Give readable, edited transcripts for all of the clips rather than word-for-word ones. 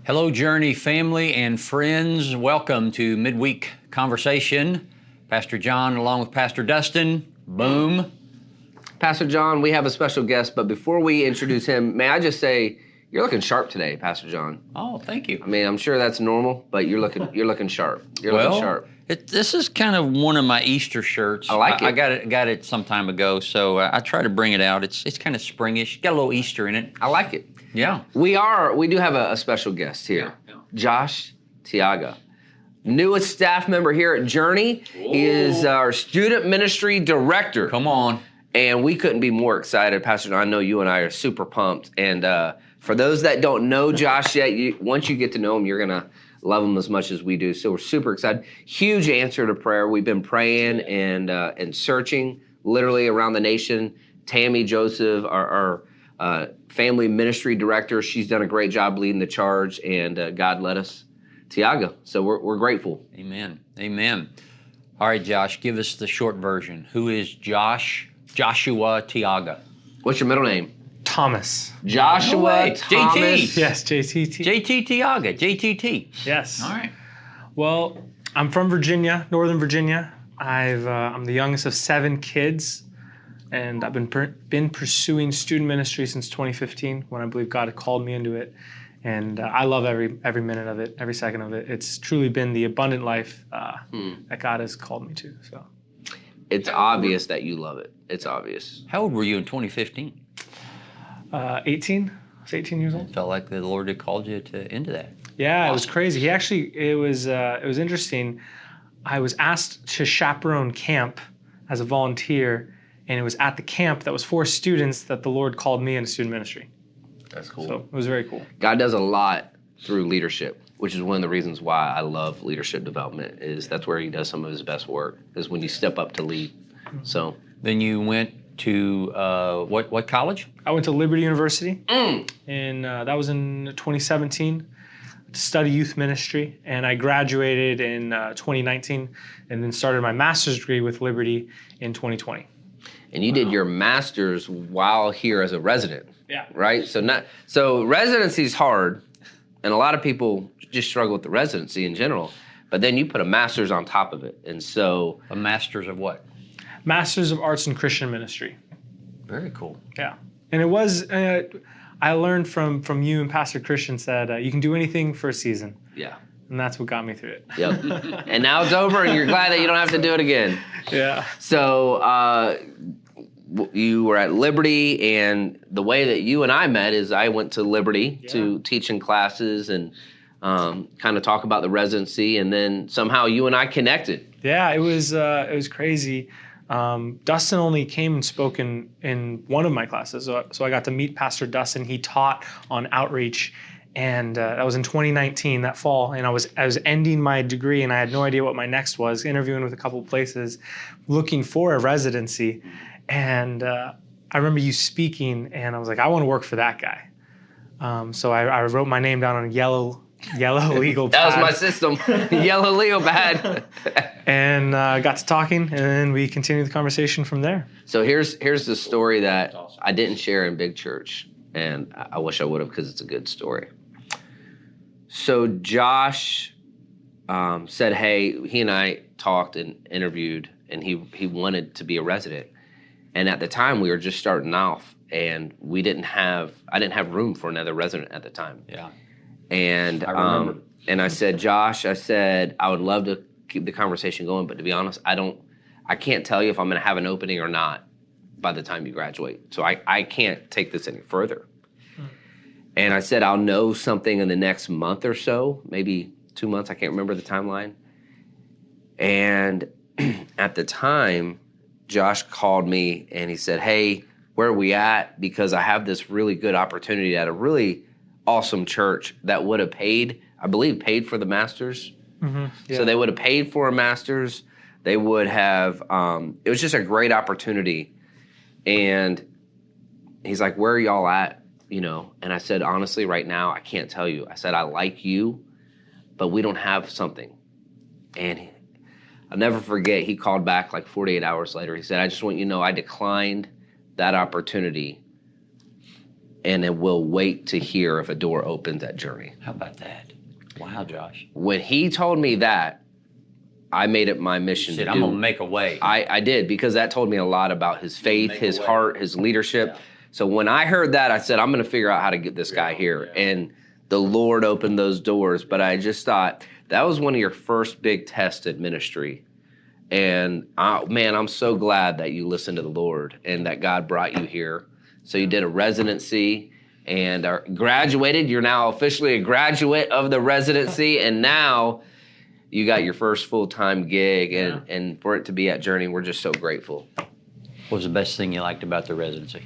Hello, Journey family and friends. Welcome to Midweek Conversation. Pastor John along with Pastor Dustin. Boom. Pastor John, we have a special guest, but before we introduce him, may I just say, you're looking sharp today, Pastor John. Oh, thank you. I mean, I'm sure that's normal, but you're looking sharp. Looking sharp. This is kind of one of my Easter shirts. I like it. I got it some time ago, so I try to bring it out. It's kind of springish. Got a little Easter in it. I like it. Yeah. We do have a special guest here. Yeah. Josh Tiaga, newest staff member here at Journey. Whoa. He is our Student Ministry Director. Come on. And we couldn't be more excited. Pastor John, I know you and I are super pumped. And for those that don't know Josh yet, once you get to know him, you're going to love him as much as we do. So we're super excited. Huge answer to prayer. We've been praying and searching literally around the nation. Tammy Joseph, our family ministry director, she's done a great job leading the charge, and God led us Tiaga. So we're grateful. Amen. Amen. All right, Josh, give us the short version. Who is Joshua Tiaga? What's your middle name? Thomas. Joshua Thomas. JT. Yes, JTT. JT Tiaga, JTT. Yes. All right. Well, I'm from Virginia, Northern Virginia. I'm the youngest of 7 kids, and I've been pursuing student ministry since 2015, when I believe God had called me into it. And I love every minute of it, every second of it. It's truly been the abundant life that God has called me to. So, it's obvious that you love it. It's obvious. How old were you in 2015? 18. I was 18 years old. Felt like the Lord had called you into that. Yeah, Awesome. It was crazy. It was interesting. I was asked to chaperone camp as a volunteer, and it was at the camp that was for students that the Lord called me into student ministry. That's cool. So it was very cool. God does a lot through leadership, which is one of the reasons why I love leadership development. Is that's where He does some of His best work, is when you step up to lead. So then you went to what college? I went to Liberty University, and that was in 2017 to study youth ministry, and I graduated in 2019, and then started my master's degree with Liberty in 2020. And you did your master's while here as a resident. Yeah. Right? So residency is hard, and a lot of people just struggle with the residency in general, but then you put a master's on top of it. And so A master's of what? Master's of Arts in Christian Ministry. Very cool. Yeah. And it was, I learned from you and Pastor Christian said, you can do anything for a season. yeah. And that's what got me through it. Yep. And now it's over, and you're glad that you don't have to do it again. Yeah. So you were at Liberty, and the way that you and I met is I went to Liberty to teach in classes and kind of talk about the residency, and then somehow you and I connected. Yeah, it was crazy. Dustin only came and spoke in one of my classes, so I got to meet Pastor Dustin. He taught on outreach, and that was in 2019, that fall. And I was ending my degree, and I had no idea what my next was. Interviewing with a couple of places, looking for a residency, and I remember you speaking, and I was like, I want to work for that guy. So I wrote my name down on a yellow legal pad. That was my system, yellow legal pad. And got to talking, and then we continued the conversation from there. So here's the story that I didn't share in Big Church, and I wish I would have, because it's a good story. So Josh said, hey, he and I talked and interviewed, and he wanted to be a resident. And at the time, we were just starting off, and I didn't have room for another resident at the time. Yeah. And I remember. And I said, Josh, I would love to keep the conversation going, but to be honest, I can't tell you if I'm going to have an opening or not by the time you graduate. So I can't take this any further. And I said, I'll know something in the next month or so, maybe 2 months. I can't remember the timeline. And at the time, Josh called me and he said, hey, where are we at? Because I have this really good opportunity at a really awesome church that would have paid for the master's. Mm-hmm. Yeah. So they would have paid for a master's. They would have, it was just a great opportunity. And he's like, where are y'all at? And I said, honestly, right now, I can't tell you. I said, I like you, but we don't have something. And I'll never forget, he called back like 48 hours later. He said, I just want you to know I declined that opportunity and it will wait to hear if a door opens at Journey. How about that? Wow, Josh. When he told me that, I made it my mission Said, to I'm going to make a way. I did, because that told me a lot about his faith, his heart, his leadership. So when I heard that, I said, I'm going to figure out how to get this guy here. And the Lord opened those doors. But I just thought, that was one of your first big tests in ministry. And man, I'm so glad that you listened to the Lord and that God brought you here. So you did a residency and are graduated. You're now officially a graduate of the residency. And now you got your first full-time gig. And for it to be at Journey, we're just so grateful. What was the best thing you liked about the residency?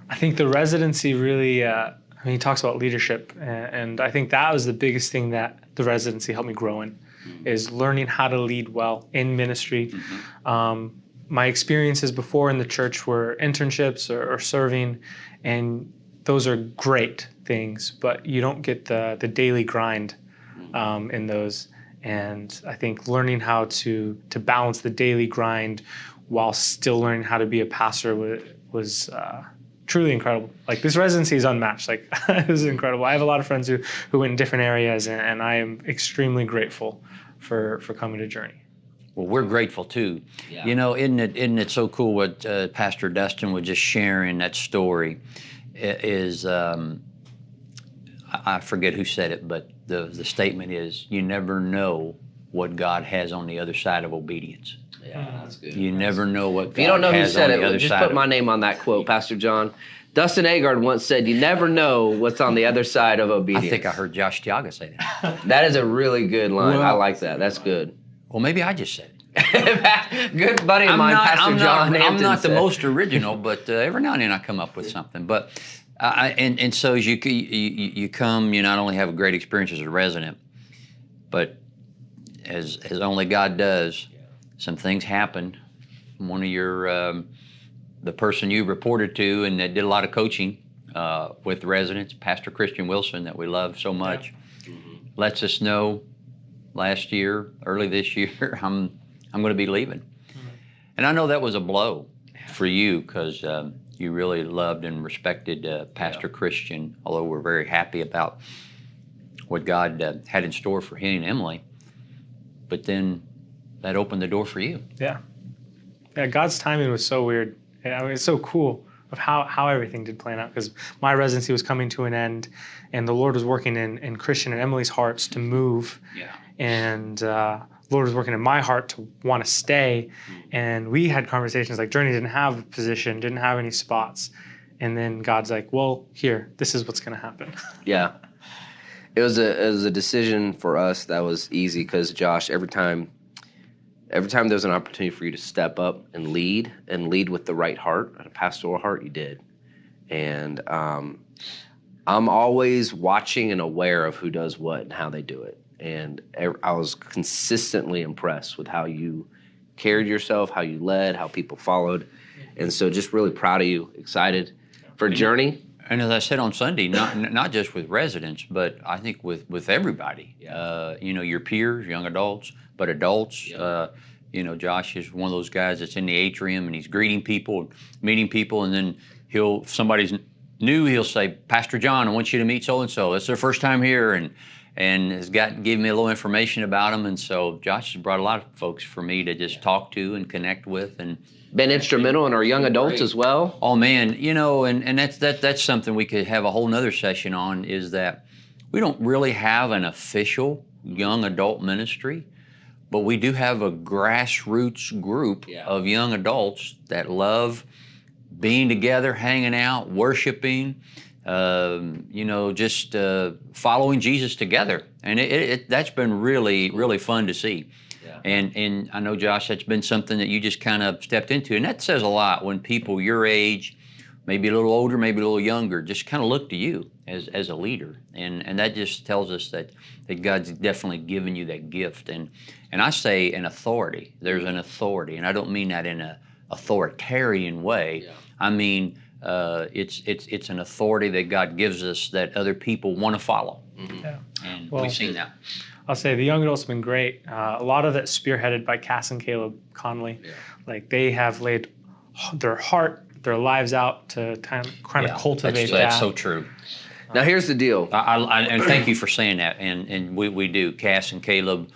I think the residency really, he talks about leadership, and I think that was the biggest thing that the residency helped me grow in, is learning how to lead well in ministry. My experiences before in the church were internships or serving, and those are great things, but you don't get the daily grind in those. And I think learning how to balance the daily grind while still learning how to be a pastor was truly incredible. Like, this residency is unmatched. Like, it was incredible. I have a lot of friends who went in different areas, and I am extremely grateful for coming to Journey. Well, we're grateful too. Yeah. You know, isn't it so cool what Pastor Dustin was just sharing, that story is, I forget who said it, but the statement is, you never know what God has on the other side of obedience. Yeah, that's good. You never know what God If you don't know who has said on the it, other just side put of my name on that quote, Pastor John. Dustin Agard once said, you never know what's on the other side of obedience. I think I heard Josh Tiaga say that. That is a really good line. Well, I like that. That's good. Well, maybe I just said it. Good buddy of mine, Pastor John Hampton, I'm not the said. most original, but every now and then I come up with something. But and so as you come, you not only have a great experience as a resident, but as only God does, some things happen. One of your the person you reported to and that did a lot of coaching with residents, Pastor Christian Wilson, that we love so much, lets us know last year, early this year, I'm going to be leaving. And I know that was a blow for you, because you really loved and respected Pastor Christian, although we're very happy about what God had in store for he and Emily. But then that opened the door for you. Yeah, God's timing was so weird. I mean, it's so cool of how everything did plan out, because my residency was coming to an end, and the Lord was working in Christian and Emily's hearts to move. Yeah. And the Lord was working in my heart to want to stay. And we had conversations like, Journey didn't have a position, didn't have any spots. And then God's like, well, here, this is what's going to happen. Yeah. It was a decision for us that was easy, because Josh, every time there was an opportunity for you to step up and lead with the right heart, a pastoral heart, you did. And I'm always watching and aware of who does what and how they do it. And I was consistently impressed with how you carried yourself, how you led, how people followed. And so just really proud of you, excited for Journey. And as I said on Sunday, not just with residents, but I think with everybody. You know, your peers, young adults, but adults. Yeah. You know, Josh is one of those guys that's in the atrium and he's greeting people, meeting people, and then if somebody's new, he'll say, Pastor John, I want you to meet so-and-so. It's their first time here, and has given me a little information about them. And so Josh has brought a lot of folks for me to just talk to and connect with. And been instrumental in our young adults as well. Oh man, you know, and that's something we could have a whole nother session on, is that we don't really have an official young adult ministry, but we do have a grassroots group of young adults that love being together, hanging out, worshiping, you know, just following Jesus together. And that's been really, really fun to see. Yeah. And I know, Josh, that's been something that you just kind of stepped into. And that says a lot when people your age, maybe a little older, maybe a little younger, just kind of look to you as a leader. And that just tells us that God's definitely given you that gift. And I say an authority. There's an authority. And I don't mean that in an authoritarian way. Yeah. I mean, it's an authority that God gives us that other people want to follow. Mm-hmm. Yeah. And we've seen that. I'll say the young adults have been great. A lot of that spearheaded by Cass and Caleb Conley. Yeah. Like, they have laid their heart, their lives out to kind of cultivate that's that. so true. Now here's the deal. And thank you for saying that. And we do. Cass and Caleb,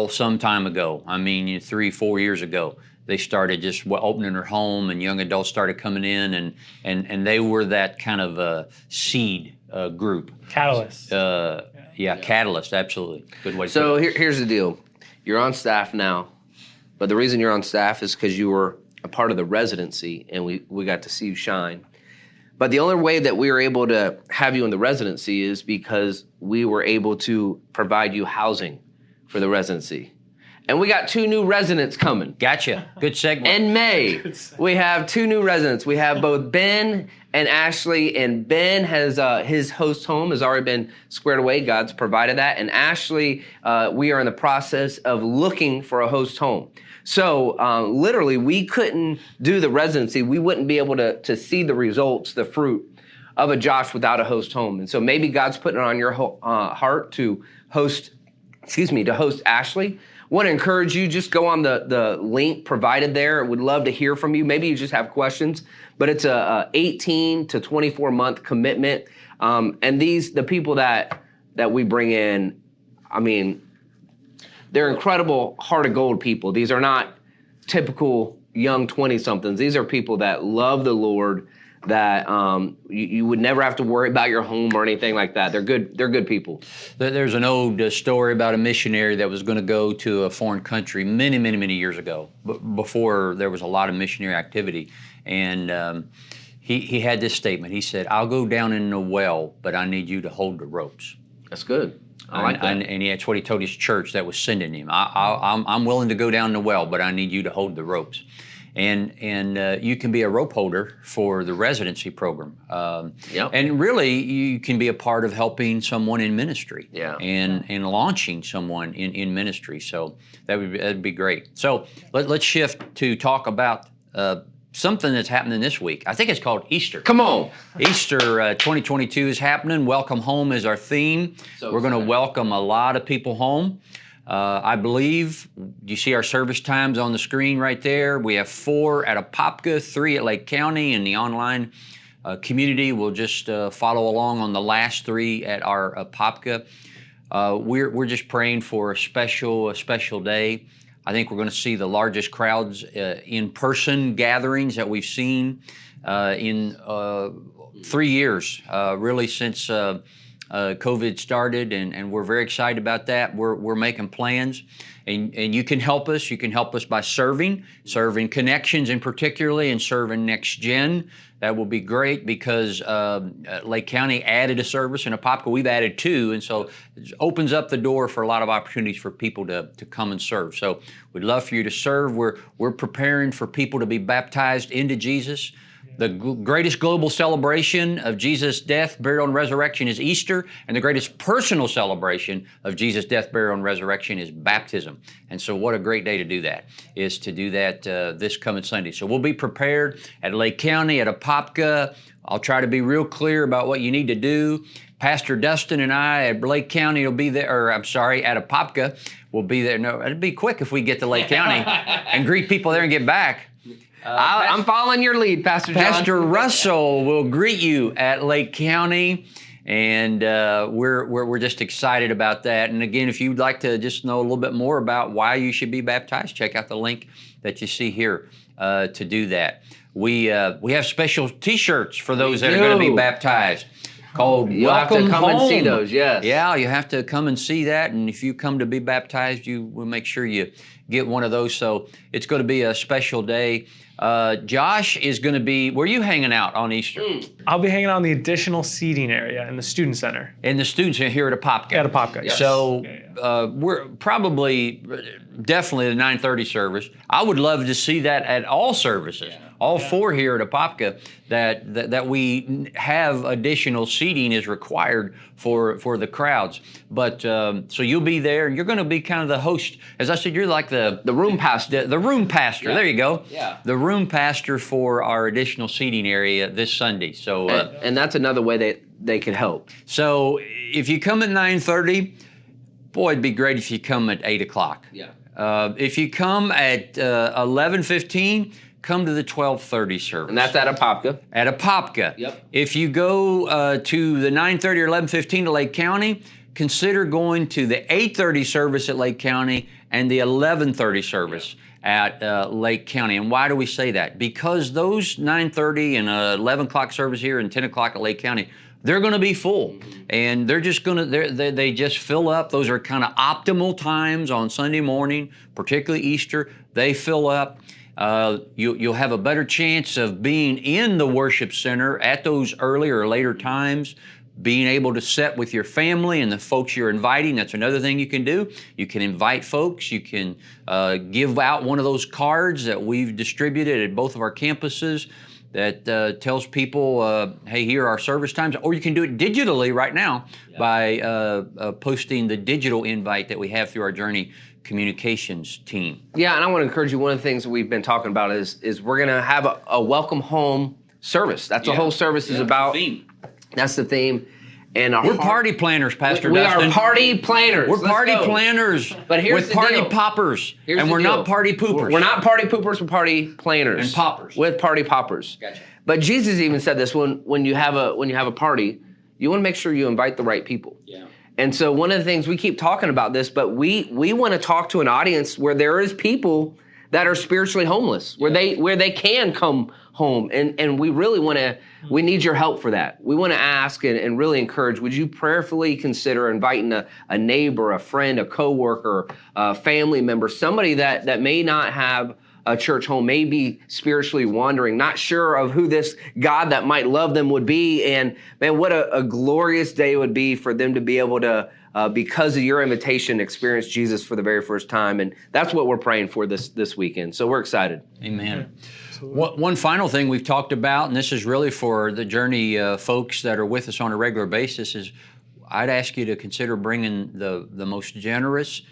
some time ago. I mean, 3-4 years ago, they started just opening their home, and young adults started coming in, and they were that kind of seed group. Catalyst. Catalyst. Absolutely. Good way to So put it. here's the deal. You're on staff now, but the reason you're on staff is because you were a part of the residency, and we got to see you shine. But the only way that we were able to have you in the residency is because we were able to provide you housing for the residency. And we got 2 new residents coming. Gotcha. Good segue. In May, we have 2 new residents. We have both Ben and Ashley, and Ben has his host home has already been squared away. God's provided that. And Ashley, we are in the process of looking for a host home. So literally, we couldn't do the residency. We wouldn't be able to see the results, the fruit of a Josh without a host home. And so maybe God's putting it on your heart to host Ashley. Want to encourage you, just go on the link provided there. Would love to hear from you. Maybe you just have questions, but it's a 18 to 24 month commitment. And the people that we bring in, I mean, they're incredible heart of gold people. These are not typical young 20-somethings. These are people that love the Lord, that you would never have to worry about your home or anything like that. They're good people. There's an old story about a missionary that was going to go to a foreign country many years ago, before there was a lot of missionary activity. And he had this statement. He said, "I'll go down in the well, but I need you to hold the ropes." That's good. I like that. And that's what he told his church that was sending him. I'm willing to go down the well, but I need you to hold the ropes. And you can be a rope holder for the residency program. Yep. And really, you can be a part of helping someone in ministry. Yeah. And launching someone in ministry. So that'd be great. So let's shift to talk about something that's happening this week. I think it's called Easter. Come on. Easter 2022 is happening. Welcome home is our theme. So We're going to excited. welcome a lot of people home. I believe, you see our service times on the screen right there. We have 4 at Apopka, 3 at Lake County, and the online community will just follow along on the last 3 at our Apopka. We're just praying for a special day. I think we're going to see the largest crowds in-person gatherings that we've seen in 3 years, really since COVID started, and we're very excited about that. We're making plans, and you can help us. You can help us by serving Connections in particularly, and serving Next Gen. That will be great because Lake County added a service, and Apopka we've added 2, and so it opens up the door for a lot of opportunities for people to come and serve. So we'd love for you to serve. We're preparing for people to be baptized into Jesus. The greatest global celebration of Jesus' death, burial, and resurrection is Easter, and the greatest personal celebration of Jesus' death, burial, and resurrection is baptism. And so what a great day to do that, is to do that this coming Sunday. So we'll be prepared at Lake County, at Apopka. I'll try to be real clear about what you need to do. Pastor Dustin and I at Lake County will be there, or I'm sorry, at Apopka, we'll be there. No, it'd be quick if we get to Lake County and greet people there and get back. I'm following your lead, Pastor John. Pastor Russell will greet you at Lake County, and we're just excited about that. And again, if you'd like to just know a little bit more about why you should be baptized, check out the link that you see here to do that. We have special T-shirts for those that are going to be baptized, called You'll have to Welcome come Home. and see those, yes. Yeah, you have to come and see that, and if you come to be baptized, we'll make sure you get one of those. So it's going to be a special day. Josh is going to be, where are you hanging out on Easter? I'll be hanging out in the additional seating area in the student center. And the students are here at Apopka. At Apopka, yes. So Yeah. we're definitely the 9:30 service. I would love to see that at all services. All 4 here at Apopka, that we have additional seating is required for the crowds. But so you'll be there, and you're going to be kind of the host. As I said, you're like the room pastor. The room pastor. Yeah. There you go. Yeah. The room pastor for our additional seating area this Sunday. So And that's another way that they could help. so if you come at 9:30, boy, it'd be great if you come at 8 o'clock. Yeah. If you come at 11:15, come to the 12:30 service. And that's at Apopka. At Apopka. Yep. If you go to the 9:30 or 11:15 to Lake County, consider going to the 8:30 service at Lake County and the 11:30 service at Lake County. And why do we say that? Because those 9:30 and 11 o'clock service here and 10 o'clock at Lake County, they're going to be full, and they're just going to, they just fill up. Those are kind of optimal times on Sunday morning, particularly Easter. They fill up. You'll have a better chance of being in the worship center at those earlier or later times, being able to sit with your family and the folks you're inviting. That's another thing you can do. You can invite folks. You can give out one of those cards that we've distributed at both of our campuses that tells people, hey, here are our service times. Or you can do it digitally right now by posting the digital invite that we have through our Journey communications team. Yeah, and I want to encourage you, one of the things that we've been talking about is we're going to have a welcome home service. That's what the whole service is about. That's the theme. And we're party planners, Pastor Dustin. We are party planners. We're party planners but here's with party poppers. And we're not party poopers. We're not party poopers, we're party planners. And poppers. With party poppers. Gotcha. But Jesus even said this, when you have a party, you want to make sure you invite the right people. Yeah. And so one of the things, we keep talking about this, but we want to talk to an audience where there is people that are spiritually homeless, where they can come home. And we really we need your help for that. We want to ask and really encourage, would you prayerfully consider inviting a neighbor, a friend, a coworker, a family member, somebody that may not have a church home, may be spiritually wandering, not sure of who this God that might love them would be. And man, what a glorious day it would be for them to be able to, because of your invitation, experience Jesus for the very first time. And that's what we're praying for this weekend. So we're excited. Amen. One final thing we've talked about, and this is really for the Journey folks that are with us on a regular basis, is I'd ask you to consider bringing the most generous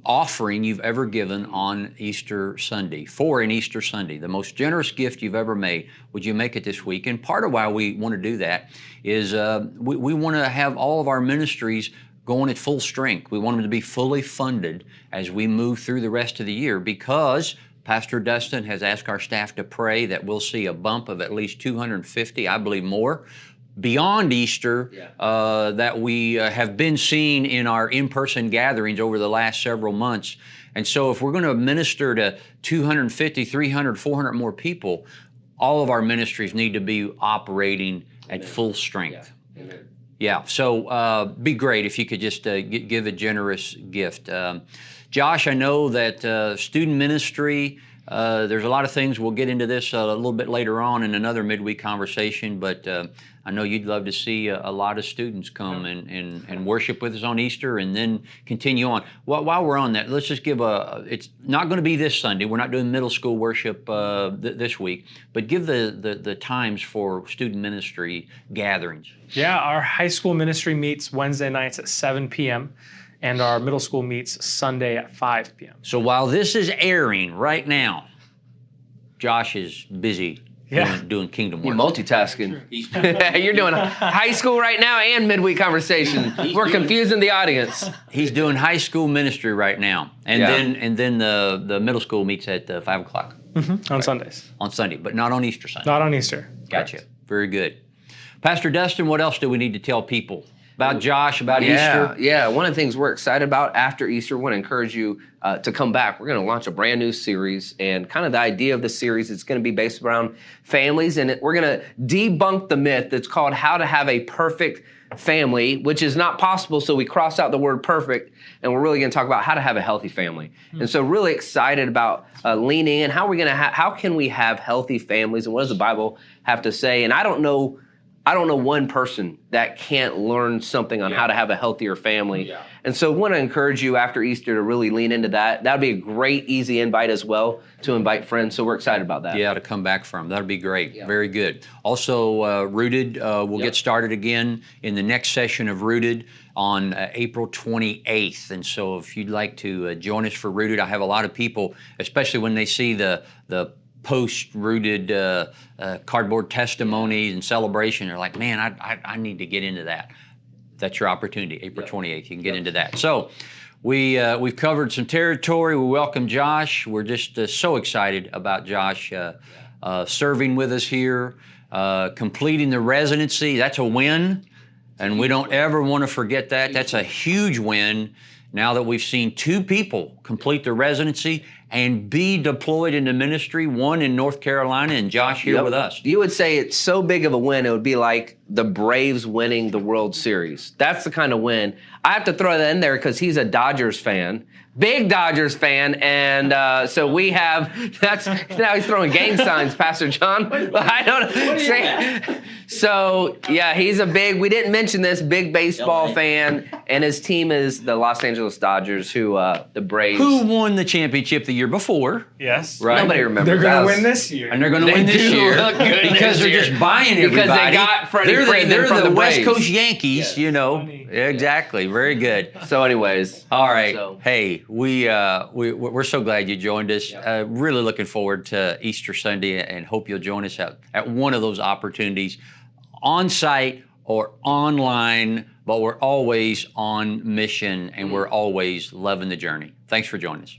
offering you've ever given on Easter Sunday, for an Easter Sunday, the most generous gift you've ever made. Would you make it this week? And part of why we want to do that is we want to have all of our ministries going at full strength. We want them to be fully funded as we move through the rest of the year, because Pastor Dustin has asked our staff to pray that we'll see a bump of at least 250, I believe more, beyond Easter that we have been seeing in our in-person gatherings over the last several months. And so if we're going to minister to 250, 300, 400 more people, all of our ministries need to be operating at full strength. Yeah. Amen. Yeah, so be great if you could just give a generous gift. Josh, I know that student ministry, there's a lot of things. We'll get into this a little bit later on in another midweek conversation, but I know you'd love to see a lot of students come and worship with us on Easter and then continue on. While we're on that, let's just give it's not going to be this Sunday. We're not doing middle school worship this week, but give the times for student ministry gatherings. Yeah, our high school ministry meets Wednesday nights at 7 p.m. and our middle school meets Sunday at 5 p.m. So while this is airing right now, Josh is busy doing kingdom You're work. multitasking. You're doing high school right now and midweek conversation. We're confusing the audience. He's doing high school ministry right now, and then the middle school meets at 5 o'clock on Sundays. On Sunday, but not on Easter Sunday. Not on Easter. Gotcha. Correct. Very good. Pastor Dustin, what else do we need to tell people about Josh, about Easter? Yeah, one of the things we're excited about after Easter, we want to encourage you to come back. We're going to launch a brand new series, and kind of the idea of the series is going to be based around families, and we're going to debunk the myth that's called How to Have a Perfect Family, which is not possible, so we cross out the word perfect, and we're really going to talk about how to have a healthy family. And so really excited about leaning in. How can we have healthy families, and what does the Bible have to say? And I don't know one person that can't learn something on how to have a healthier family. Yeah. And so I want to encourage you after Easter to really lean into that. That would be a great, easy invite as well to invite friends. So we're excited about that. Yeah, to come back from. That'll be great. Yeah. Very good. Also, Rooted will get started again in the next session of Rooted on April 28th. And so if you'd like to join us for Rooted, I have a lot of people, especially when they see the post-Rooted cardboard testimonies and celebration. They're like, man, I need to get into that. That's your opportunity, April 28th. You can get into that. So we've covered some territory. We welcome Josh. We're just so excited about Josh serving with us here, completing the residency. That's a win, and we don't ever want to forget that. That's a huge win. Now that we've seen 2 people complete the residency and be deployed into ministry, one in North Carolina and Josh here with us. You would say it's so big of a win, it would be like the Braves winning the World Series. That's the kind of win. I have to throw that in there because he's a Dodgers fan, big Dodgers fan, and so we have, now he's throwing gang signs, Pastor John. I don't know. So, yeah, he's a big, we didn't mention this, big baseball fan, and his team is the Los Angeles Dodgers, who, the Braves. Who won the championship the year before. Yes. Right. Nobody remembers. They're going to win this year. And they're going to win this year because they're just buying everybody. Because they got Freddie Freeman They're from the the West Braves. Coast Yankees, Yes, you know. funny. Exactly. Very good. So anyways. All right. So- Hey, we're so glad you joined us. Really looking forward to Easter Sunday and hope you'll join us at one of those opportunities, on site or online, but we're always on mission and we're always loving the journey. Thanks for joining us.